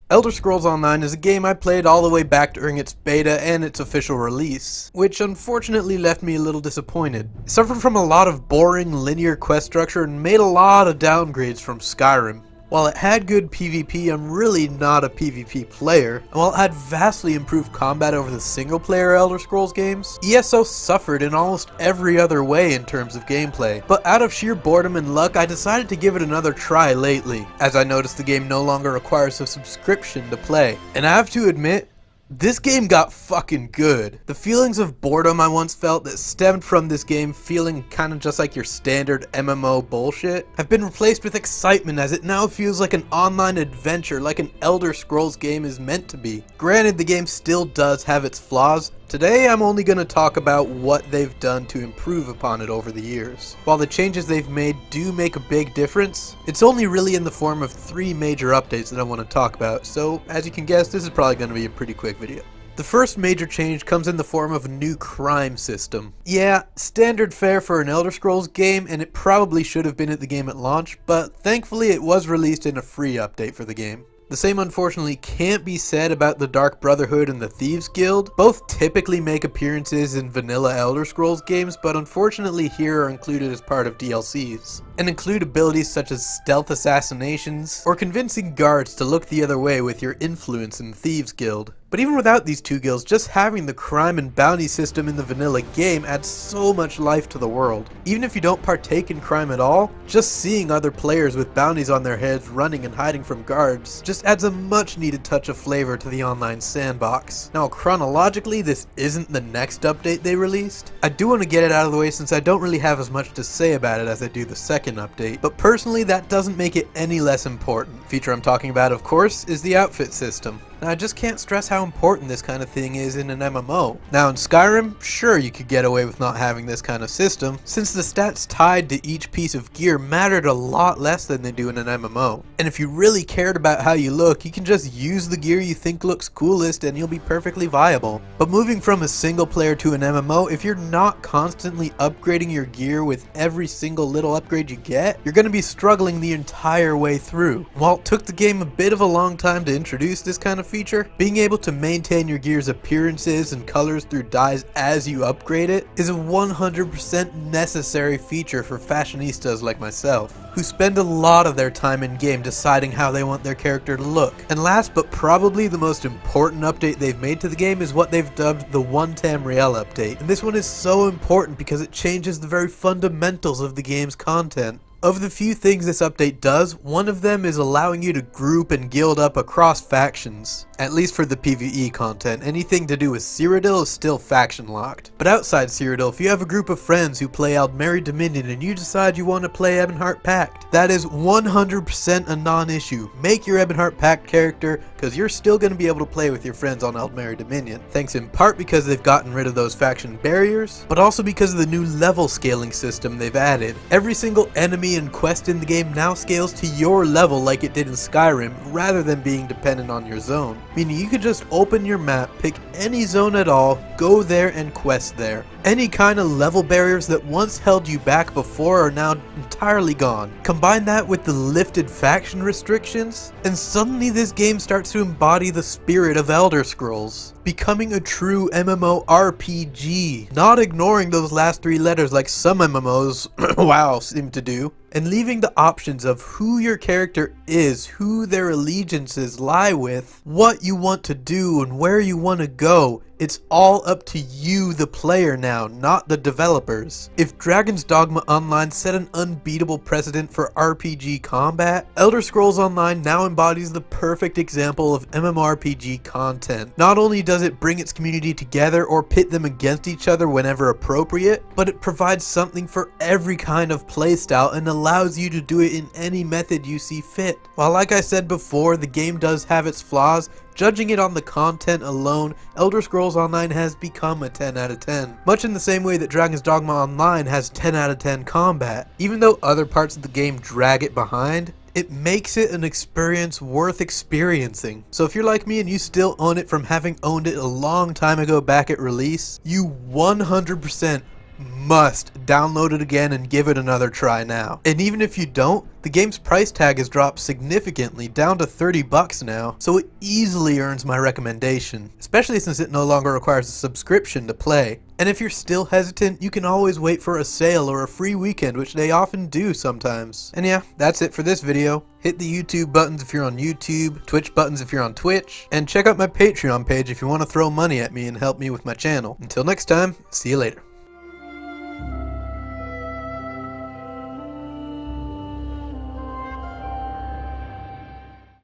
Elder Scrolls Online is a game I played all the way back during its beta and its official release, which unfortunately left me a little disappointed. It suffered from a lot of boring linear quest structure and made a lot of downgrades from Skyrim. While it had good PvP, I'm really not a PvP player, and while it had vastly improved combat over the single-player Elder Scrolls games, ESO suffered in almost every other way in terms of gameplay. But out of sheer boredom and luck, I decided to give it another try lately, as I noticed the game no longer requires a subscription to play. And I have to admit, this game got fucking good. The feelings of boredom I once felt that stemmed from this game feeling kinda just like your standard MMO bullshit have been replaced with excitement, as it now feels like an online adventure like an Elder Scrolls game is meant to be. Granted, the game still does have its flaws. Today I'm only going to talk about what they've done to improve upon it over the years. While the changes they've made do make a big difference, it's only really in the form of 3 major updates that I want to talk about, so as you can guess, this is probably going to be a pretty quick video. The first major change comes in the form of a new crime system. Yeah, standard fare for an Elder Scrolls game, and it probably should have been at the game at launch, but thankfully it was released in a free update for the game. The same unfortunately can't be said about the Dark Brotherhood and the Thieves Guild. Both typically make appearances in vanilla Elder Scrolls games, but unfortunately here are included as part of DLCs, and include abilities such as stealth assassinations, or convincing guards to look the other way with your influence in Thieves Guild. But even without these 2 guilds, just having the crime and bounty system in the vanilla game adds so much life to the world. Even if you don't partake in crime at all, just seeing other players with bounties on their heads running and hiding from guards just adds a much needed touch of flavor to the online sandbox. Now chronologically, this isn't the next update they released. I do want to get it out of the way since I don't really have as much to say about it as I do the second update, but personally that doesn't make it any less important. The feature I'm talking about, of course, is the outfit system. Now I just can't stress how important this kind of thing is in an MMO. Now in Skyrim, sure you could get away with not having this kind of system, since the stats tied to each piece of gear mattered a lot less than they do in an MMO. And if you really cared about how you look, you can just use the gear you think looks coolest and you'll be perfectly viable. But moving from a single player to an MMO, if you're not constantly upgrading your gear with every single little upgrade you get, you're going to be struggling the entire way through. While it took the game a bit of a long time to introduce this kind of feature, being able to maintain your gear's appearances and colors through dyes as you upgrade it is a 100% necessary feature for fashionistas like myself, who spend a lot of their time in game deciding how they want their character to look. And last but probably the most important update they've made to the game is what they've dubbed the One Tamriel update. And this one is so important because it changes the very fundamentals of the game's content. Of the few things this update does, one of them is allowing you to group and guild up across factions. At least for the PvE content, anything to do with Cyrodiil is still faction locked. But outside Cyrodiil, if you have a group of friends who play Aldmeri Dominion and you decide you want to play Ebonheart Pact, that is 100% a non-issue. Make your Ebonheart Pact character, because you're still going to be able to play with your friends on Aldmeri Dominion. Thanks in part because they've gotten rid of those faction barriers, but also because of the new level scaling system they've added. Every single enemy and quest in the game now scales to your level like it did in Skyrim, rather than being dependent on your zone. Meaning you could just open your map, pick any zone at all, go there and quest there. Any kind of level barriers that once held you back before are now entirely gone. Combine that with the lifted faction restrictions, and suddenly this game starts to embody the spirit of Elder Scrolls, becoming a true MMORPG, not ignoring those last 3 letters like some MMOs wow seem to do, and leaving the options of who your character is, who their allegiances lie with, what you want to do and where you want to go. It's all up to you, the player now, not the developers. If Dragon's Dogma Online set an unbeatable precedent for RPG combat, Elder Scrolls Online now embodies the perfect example of MMORPG content. Not only does it bring its community together or pit them against each other whenever appropriate, but it provides something for every kind of playstyle and allows you to do it in any method you see fit. While like I said before, the game does have its flaws, judging it on the content alone, Elder Scrolls Online has become a 10 out of 10. Much in the same way that Dragon's Dogma Online has 10 out of 10 combat. Even though other parts of the game drag it behind, it makes it an experience worth experiencing. So if you're like me and you still own it from having owned it a long time ago back at release, you 100% must download it again and give it another try now. And even if you don't, the game's price tag has dropped significantly, down to $30 now, so it easily earns my recommendation, especially since it no longer requires a subscription to play. And if you're still hesitant, you can always wait for a sale or a free weekend, which they often do sometimes. And yeah, that's it for this video. Hit the YouTube buttons if you're on YouTube, Twitch buttons if you're on Twitch, and check out my Patreon page if you want to throw money at me and help me with my channel. Until next time, see you later.